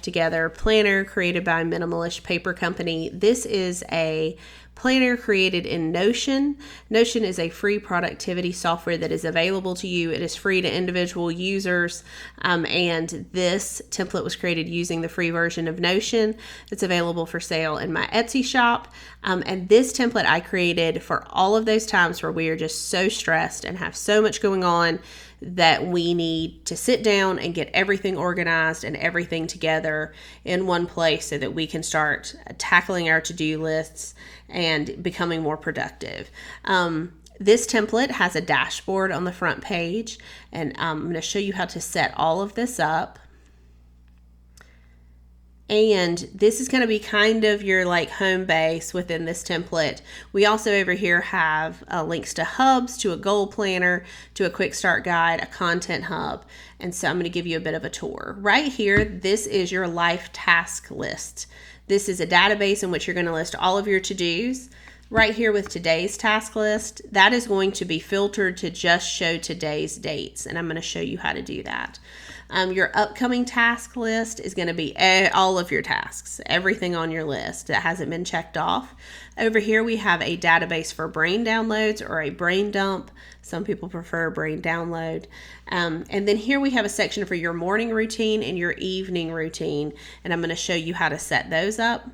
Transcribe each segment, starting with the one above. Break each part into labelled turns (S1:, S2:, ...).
S1: together planner created by Minimalist Paper Company. This is a planner created in Notion. Notion is a free productivity software that is available to you. It is free to individual users, and this template was created using the free version of Notion. It's available for sale in my Etsy shop, and this template I created for all of those times where we are just so stressed and have so much going on that we need to sit down and get everything organized and everything together in one place so that we can start tackling our to-do lists and becoming more productive. This template has a dashboard on the front page, and I'm going to show you how to set all of this up. And this is going to be kind of your like home base within this template. We also over here have links to hubs, to a goal planner, to a quick start guide, a content hub. And so I'm going to give you a bit of a tour. Right here, this is your life task list. This is a database in which you're going to list all of your to-dos. Right here with today's task list, that is going to be filtered to just show today's dates. And I'm going to show you how to do that. Your upcoming task list is going to be all of your tasks, everything on your list that hasn't been checked off. Over here, we have a database for brain downloads or a brain dump. Some people prefer brain download. And then here we have a section for your morning routine and your evening routine. And I'm going to show you how to set those up.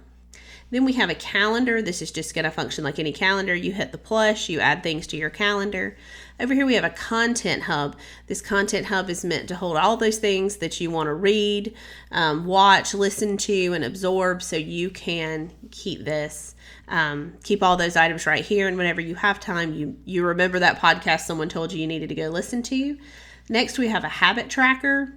S1: Then we have a calendar. This is just going to function like any calendar. You hit the plus, you add things to your calendar. Over here we have a content hub. This content hub is meant to hold all those things that you want to read, watch, listen to, and absorb, so you can keep this, keep all those items right here. And whenever you have time, you remember that podcast someone told you needed to go listen to. Next, we have a habit tracker.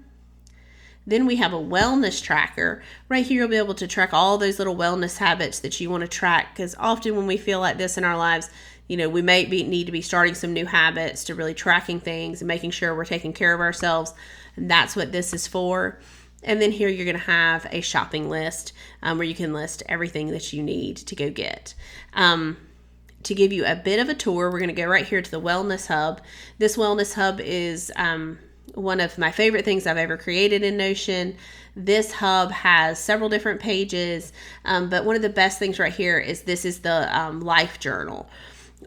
S1: Then we have a wellness tracker. Right here, you'll be able to track all those little wellness habits that you want to track, because often when we feel like this in our lives, we may need to be starting some new habits, to really tracking things and making sure we're taking care of ourselves. And that's what this is for. And then here you're going to have a shopping list where you can list everything that you need to go get. To give you a bit of a tour, we're going to go right here to the Wellness Hub. This Wellness Hub is one of my favorite things I've ever created in Notion. This hub has several different pages, but one of the best things right here is this is the life journal.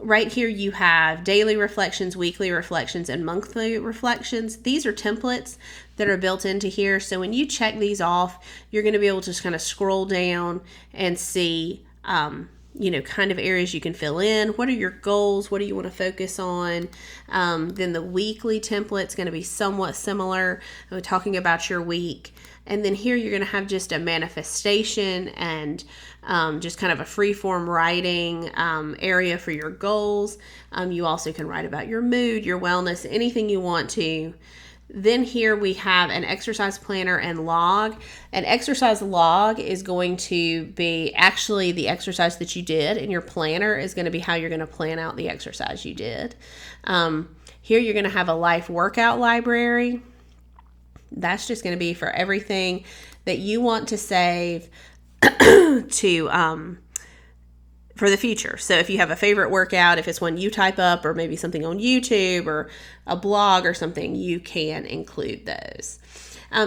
S1: Right here you have daily reflections, weekly reflections, and monthly reflections. These are templates that are built into here. So when you check these off, you're going to be able to just kind of scroll down and see kind of areas you can fill in. What are your goals? What do you want to focus on? Then the weekly template's going to be somewhat similar. We're talking about your week. And then here you're going to have just a manifestation and just kind of a free-form writing area for your goals. You also can write about your mood, your wellness, anything you want to. Then here we have an exercise planner and log. An exercise log is going to be actually the exercise that you did, and your planner is going to be how you're going to plan out the exercise you did. Here you're going to have a life workout library. That's just going to be for everything that you want to save for the future. So if you have a favorite workout, if it's one you type up or maybe something on YouTube or a blog or something, you can include those.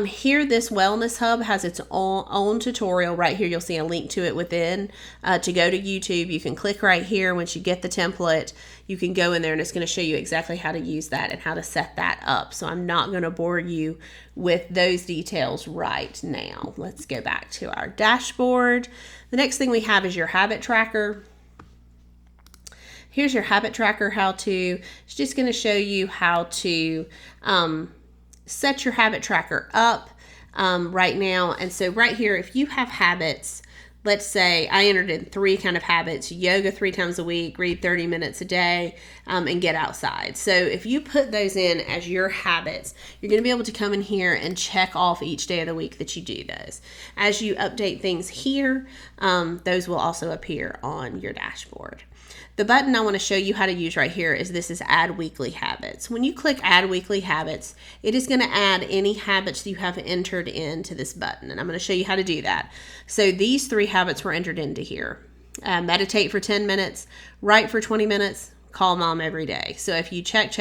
S1: Here, this Wellness Hub has its own tutorial. Right here, you'll see a link to it within to go to YouTube. You can click right here. Once you get the template, you can go in there and it's going to show you exactly how to use that and how to set that up. So I'm not going to bore you with those details right now. Let's go back to our dashboard. The next thing we have is your habit tracker. Here's your habit tracker how-to. It's just going to show you how to set your habit tracker up right now. And so right here, if you have habits, let's say I entered in 3 kind of habits: yoga 3 times a week, read 30 minutes a day, and get outside. So if you put those in as your habits, you're going to be able to come in here and check off each day of the week that you do those. As you update things here, those will also appear on your dashboard. The button I want to show you how to use right here is Add Weekly Habits. When you click Add Weekly Habits, it is going to add any habits that you have entered into this button, and I'm going to show you how to do that. So these 3 habits were entered into here. Meditate for 10 minutes, write for 20 minutes, call mom every day. So if you check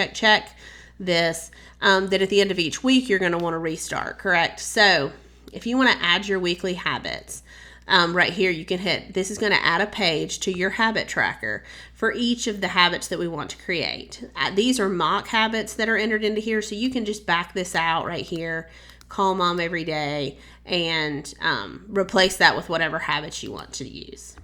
S1: this, that at the end of each week, you're going to want to restart, correct? So If you want to add your weekly habits, right here you can hit, this is going to add a page to your habit tracker for each of the habits that we want to create. These are mock habits that are entered into here, so you can just back this out right here, call mom every day, and replace that with whatever habits you want to use.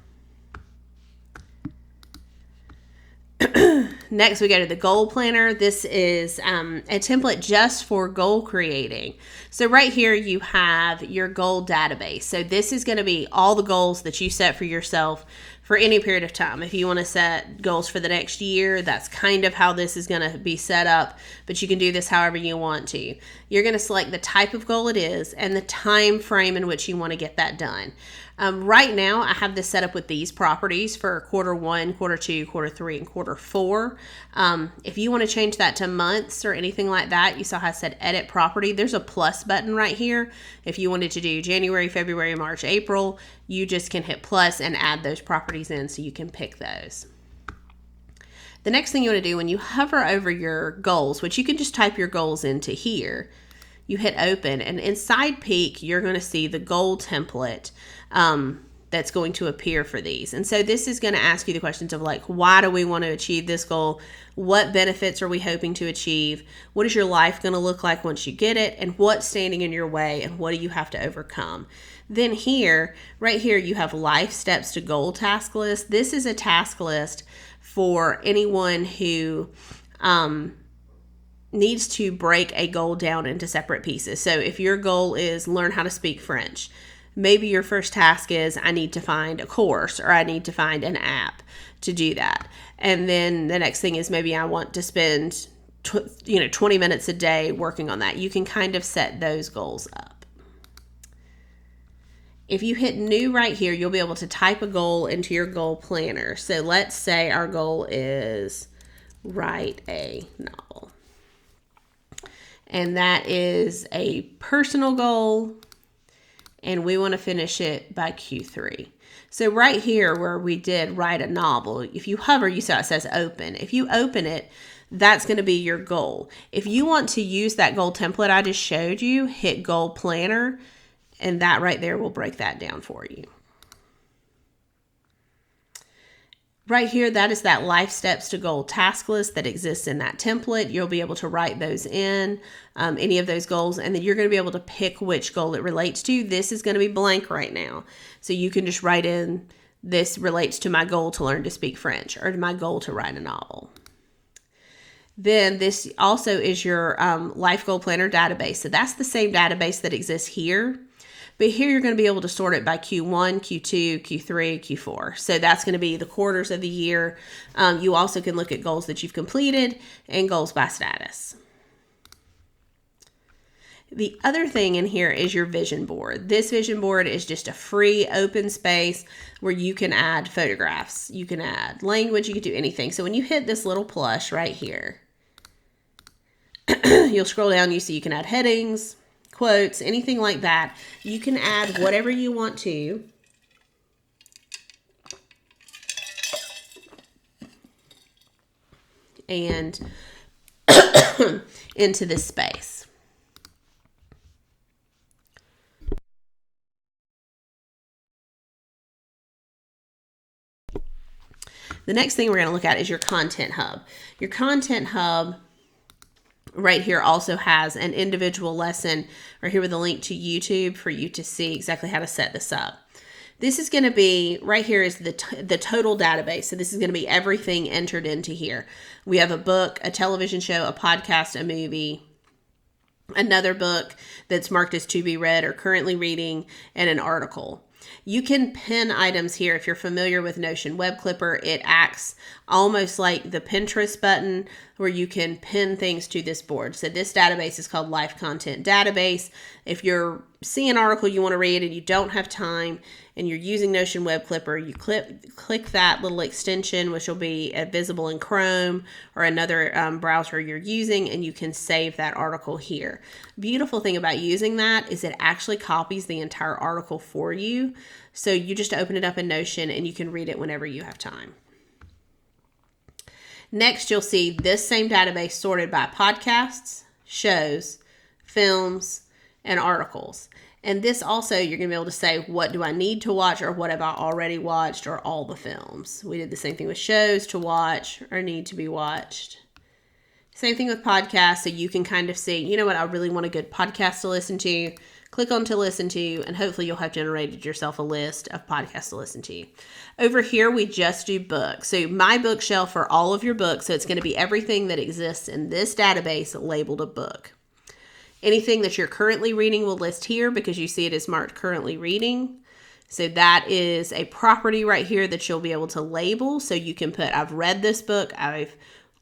S1: Next, we go to the goal planner. This is a template just for goal creating. So right here, you have your goal database. So this is going to be all the goals that you set for yourself for any period of time. If you want to set goals for the next year, that's kind of how this is going to be set up, but you can do this however you want to. You're going to select the type of goal it is and the time frame in which you want to get that done. Right now, I have this set up with these properties for quarter 1, quarter 2, quarter 3, and quarter 4. If you want to change that to months or anything like that, you saw how I said edit property. There's a plus button right here. If you wanted to do January, February, March, April, you just can hit plus and add those properties in so you can pick those. The next thing you want to do when you hover over your goals, which you can just type your goals into here, you hit open, and inside Peak, you're going to see the goal template that's going to appear for these. And so this is going to ask you the questions of like, why do we want to achieve this goal? What benefits are we hoping to achieve? What is your life going to look like once you get it? And what's standing in your way? And what do you have to overcome? Then here, right here, you have life steps to goal task list. This is a task list for anyone who needs to break a goal down into separate pieces. So if your goal is learn how to speak French, maybe your first task is I need to find a course or I need to find an app to do that. And then the next thing is maybe I want to spend 20 minutes a day working on that. You can kind of set those goals up. If you hit new right here, you'll be able to type a goal into your goal planner. So let's say our goal is write a novel. And that is a personal goal, and we want to finish it by Q3. So right here where we did write a novel, if you hover, you saw it says open. If you open it, that's going to be your goal. If you want to use that goal template I just showed you, hit goal planner, and that right there will break that down for you. Right here, that is that life steps to goal task list that exists in that template. You'll be able to write those in, any of those goals, and then you're going to be able to pick which goal it relates to. This is going to be blank right now. So you can just write in, this relates to my goal to learn to speak French or to my goal to write a novel. Then this also is your life goal planner database. So that's the same database that exists here. But here you're going to be able to sort it by Q1, Q2, Q3, Q4. So that's going to be the quarters of the year. You also can look at goals that you've completed and goals by status. The other thing in here is your vision board. This vision board is just a free open space where you can add photographs. You can add language. You can do anything. So when you hit this little plush right here, you'll scroll down. You see you can add headings, quotes, anything like that. You can add whatever you want to. And into this space. The next thing we're going to look at is your content hub. Your content hub right here also has an individual lesson right here with a link to YouTube for you to see exactly how to set this up. This is going to be, right here is the total database. So this is going to be everything entered into here. We have a book, a television show, a podcast, a movie, another book that's marked as to be read or currently reading, and an article. You can pin items here. If you're familiar with Notion Web Clipper, it acts almost like the Pinterest button where you can pin things to this board. So this database is called Life Content Database. If you're seeing an article you want to read and you don't have time and you're using Notion Web Clipper, you click that little extension, which will be visible in Chrome or another browser you're using, and you can save that article here. Beautiful thing about using that is it actually copies the entire article for you. So you just open it up in Notion and you can read it whenever you have time. Next, you'll see this same database sorted by podcasts, shows, films, and articles. And this also, you're going to be able to say, what do I need to watch, or what have I already watched, or all the films. We did the same thing with shows to watch or need to be watched. Same thing with podcasts, so you can kind of see, you know what, I really want a good podcast to listen to. Click on to listen to, and hopefully you'll have generated yourself a list of podcasts to listen to. Over here, we just do books. So my bookshelf for all of your books, so it's going to be everything that exists in this database labeled a book. Anything that you're currently reading will list here because you see it is marked currently reading. So that is a property right here that you'll be able to label. So you can put, I've read this book, I've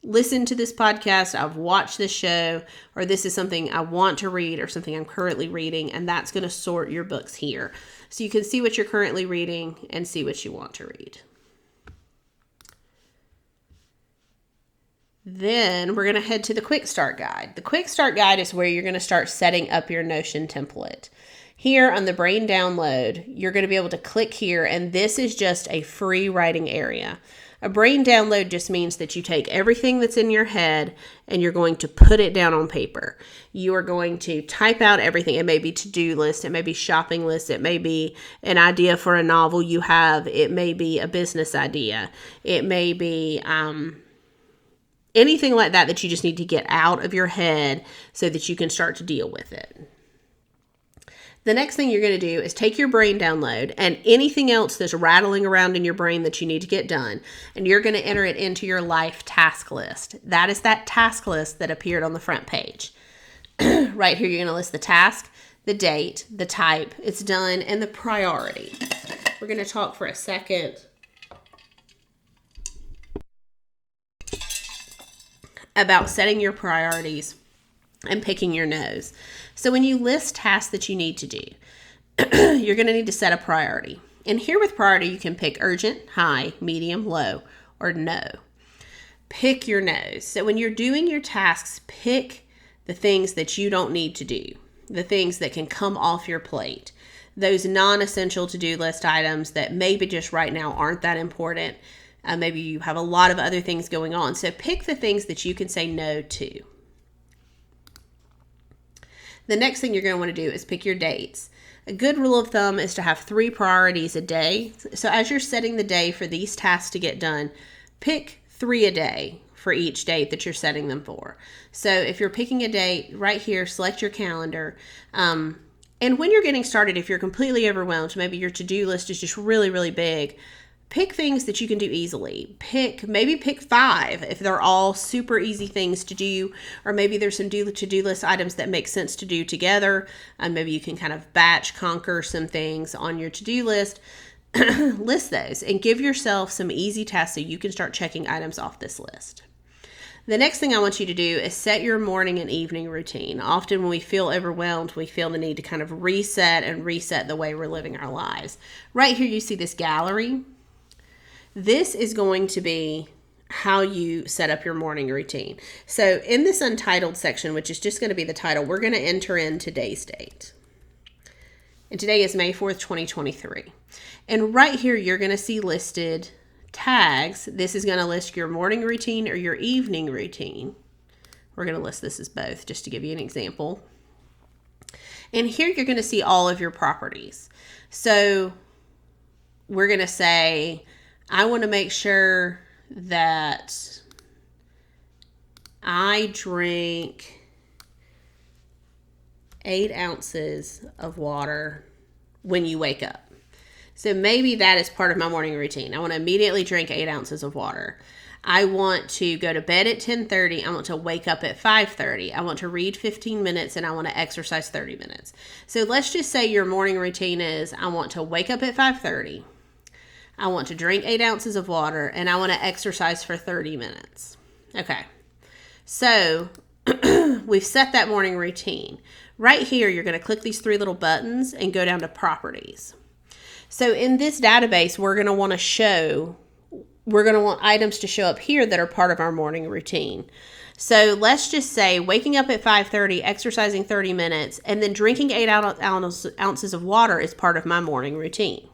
S1: listened to this podcast, I've watched this show, or this is something I want to read or something I'm currently reading, and that's going to sort your books here. So you can see what you're currently reading and see what you want to read. Then we're going to head to the Quick Start Guide. The Quick Start Guide is where you're going to start setting up your Notion template. Here on the Brain Download, you're going to be able to click here, and this is just a free writing area. A brain download just means that you take everything that's in your head and you're going to put it down on paper. You are going to type out everything. It may be to-do list, it may be shopping list, it may be an idea for a novel you have, it may be a business idea, it may be anything like that that you just need to get out of your head so that you can start to deal with it. The next thing you're going to do is take your brain download and anything else that's rattling around in your brain that you need to get done, and you're going to enter it into your life task list. That is that task list that appeared on the front page. Right here, you're going to list the task, the date, the type, it's done, and the priority. We're going to talk for a second about setting your priorities and picking your nose. So when you list tasks that you need to do, you're going to need to set a priority. And here with priority, you can pick urgent, high, medium, low, or no. Pick your nose. So when you're doing your tasks, pick the things that you don't need to do, the things that can come off your plate, those non-essential to-do list items that maybe just right now aren't that important. Maybe you have a lot of other things going on. So pick the things that you can say no to. The next thing you're going to want to do is pick your dates. A good rule of thumb is to have 3 priorities a day. So as you're setting the day for these tasks to get done, pick 3 a day for each date that you're setting them for. So if you're picking a date, right here, select your calendar. And when you're getting started, if you're completely overwhelmed, maybe your to-do list is just really, really big, pick things that you can do easily. Maybe pick 5 if they're all super easy things to do, or maybe there's some to-do list items that make sense to do together. Maybe you can kind of batch conquer some things on your to-do list. List those and give yourself some easy tasks so you can start checking items off this list. The next thing I want you to do is set your morning and evening routine. Often when we feel overwhelmed, we feel the need to kind of reset the way we're living our lives. Right here you see this gallery. This is going to be how you set up your morning routine. So in this untitled section, which is just going to be the title, we're going to enter in today's date. And today is May 4th, 2023. And right here, you're going to see listed tags. This is going to list your morning routine or your evening routine. We're going to list this as both just to give you an example. And here you're going to see all of your properties. So we're going to say, I want to make sure that I drink 8 ounces of water when you wake up. So maybe that is part of my morning routine. I want to immediately drink 8 ounces of water. I want to go to bed at 10:30. I want to wake up at 5:30. I want to read 15 minutes and I want to exercise 30 minutes. So let's just say your morning routine is I want to wake up at 5:30. I want to drink 8 ounces of water, and I want to exercise for 30 minutes. Okay, so we've set that morning routine. Right here, you're going to click these 3 little buttons and go down to properties. So in this database, we're going to want items to show up here that are part of our morning routine. So let's just say waking up at 5:30, exercising 30 minutes, and then drinking 8 ounces of water is part of my morning routine.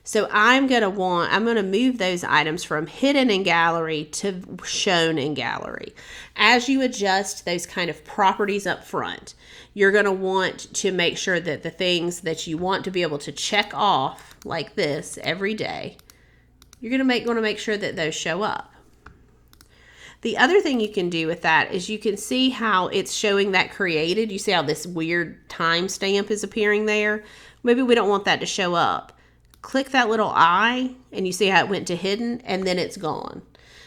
S1: So I'm going to move those items from hidden in gallery to shown in gallery. As you adjust those kind of properties up front, you're going to want to make sure that the things that you want to be able to check off like this every day, you're going to make sure that those show up. The other thing you can do with that is you can see how it's showing that created. You see how this weird time stamp is appearing there? Maybe we don't want that to show up. Click that little eye and you see how it went to hidden and then it's gone.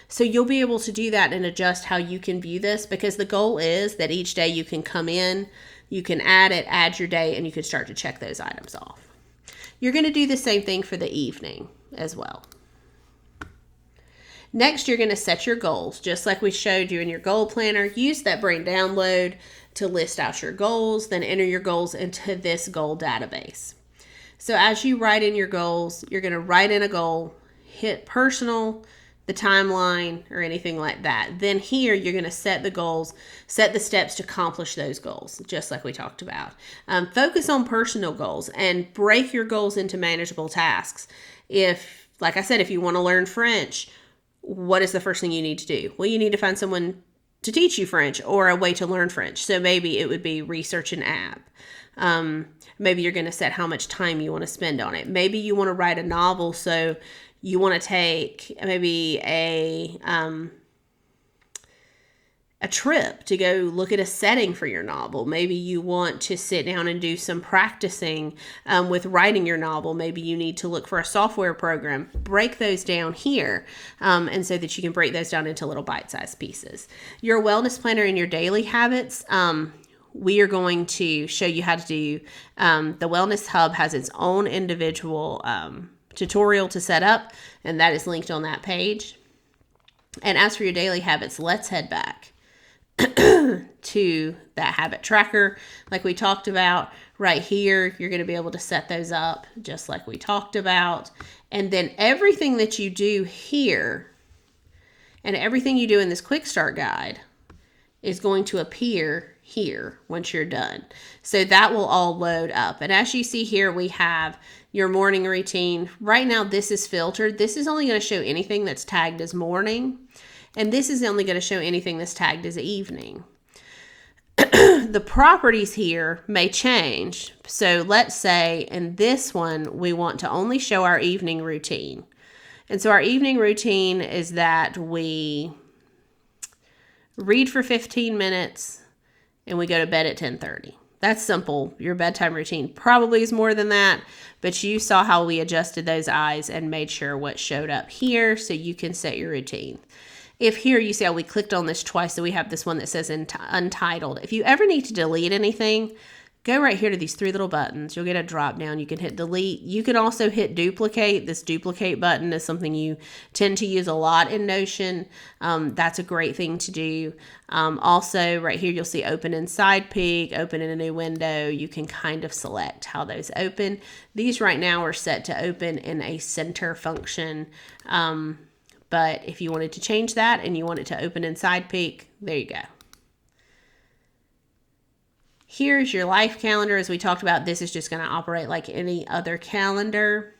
S1: So you'll be able to do that and adjust how you can view this, because the goal is that each day you can come in, you can add your day, and you can start to check those items off. You're going to do the same thing for the evening as well. Next, you're going to set your goals, just like we showed you in your goal planner. Use that brain download to list out your goals, then enter your goals into this goal database. So as you write in your goals, you're going to write in a goal, hit personal, the timeline, or anything like that. Then here, you're going to set the goals, set the steps to accomplish those goals, just like we talked about. Focus on personal goals and break your goals into manageable tasks. Like I said, if you want to learn French, what is the first thing you need to do? Well, you need to find someone to teach you French or a way to learn French. So maybe it would be research an app. Maybe you're going to set how much time you want to spend on it. Maybe you want to write a novel, so you want to take maybe a trip to go look at a setting for your novel. Maybe you want to sit down and do some practicing with writing your novel. Maybe you need to look for a software program. Break those down here, and so that you can break those down into little bite-sized pieces. Your wellness planner and your daily habits, we are going to show you how to do. The Wellness Hub has its own individual tutorial to set up, and that is linked on that page. And as for your daily habits, let's head back to that habit tracker like we talked about. Right here, you're going to be able to set those up just like we talked about. And then everything that you do here and everything you do in this quick start guide is going to appear here once you're done. So that will all load up. And as you see here, we have your morning routine. Right now, this is filtered. This is only going to show anything that's tagged as morning. And this is only going to show anything that's tagged as evening. The properties here may change. So let's say in this one, we want to only show our evening routine. And so our evening routine is that we read for 15 minutes and we go to bed at 10:30. That's simple. Your bedtime routine probably is more than that, but you saw how we adjusted those eyes and made sure what showed up here so you can set your routine. If here you see how we clicked on this twice, so we have this one that says Untitled. If you ever need to delete anything, go right here to these three little buttons. You'll get a drop down. You can hit delete. You can also hit duplicate. This duplicate button is something you tend to use a lot in Notion. That's a great thing to do. Also, right here, you'll see open in SidePeek, open in a new window. You can kind of select how those open. These right now are set to open in a center function. But if you wanted to change that and you want it to open in SidePeek, there you go. Here's your life calendar. As we talked about, this is just going to operate like any other calendar.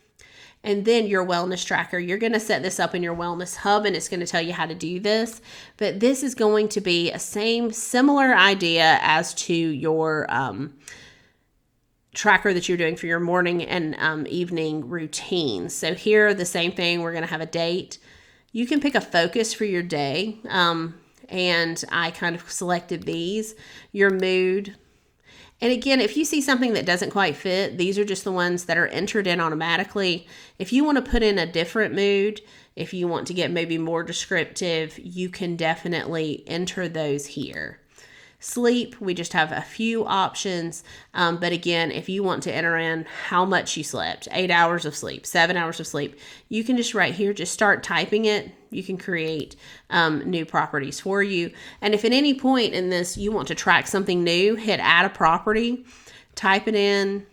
S1: And then your wellness tracker. You're going to set this up in your Wellness Hub, and it's going to tell you how to do this. But this is going to be a similar idea as to your tracker that you're doing for your morning and evening routines. So here, the same thing. We're going to have a date. You can pick a focus for your day. And I kind of selected these. Your mood. And again, if you see something that doesn't quite fit, these are just the ones that are entered in automatically. If you want to put in a different mood, if you want to get maybe more descriptive, you can definitely enter those here. Sleep, we just have a few options. But again, if you want to enter in how much you slept, 8 hours of sleep, 7 hours of sleep, you can just right here, just start typing it. You can create new properties for you. And if at any point in this you want to track something new, hit add a property, type it in.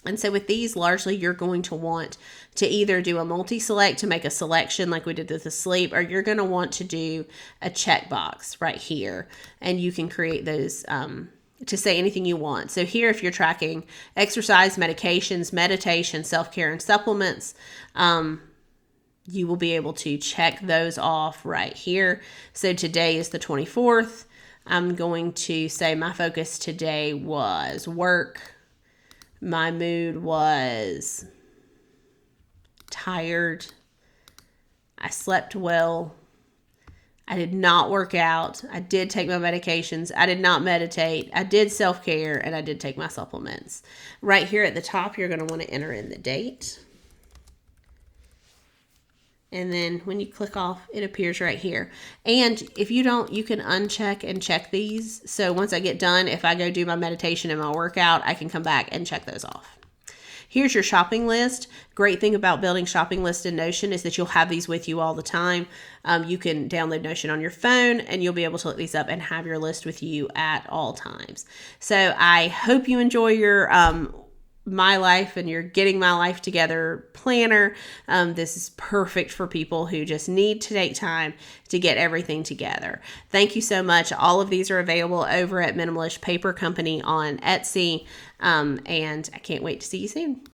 S1: And so with these, largely you're going to want to either do a multi-select to make a selection like we did with the sleep, or you're going to want to do a checkbox right here. And you can create those to say anything you want. So here, if you're tracking exercise, medications, meditation, self-care, and supplements, you will be able to check those off right here. So today is the 24th. I'm going to say my focus today was work. My mood was tired. I slept well. I did not work out. I did take my medications. I did not meditate. I did self-care, and I did take my supplements. Right here at the top, you're going to want to enter in the date. And then when you click off, it appears right here. And if you don't, you can uncheck and check these. So once I get done, if I go do my meditation and my workout, I can come back and check those off. Here's your shopping list. Great thing about building shopping lists in Notion is that you'll have these with you all the time. You can download Notion on your phone and you'll be able to look these up and have your list with you at all times. So I hope you enjoy your My Life and your Getting My Life Together planner. This is perfect for people who just need to take time to get everything together. Thank you so much. All of these are available over at Minimalist Paper Company on Etsy. And I can't wait to see you soon.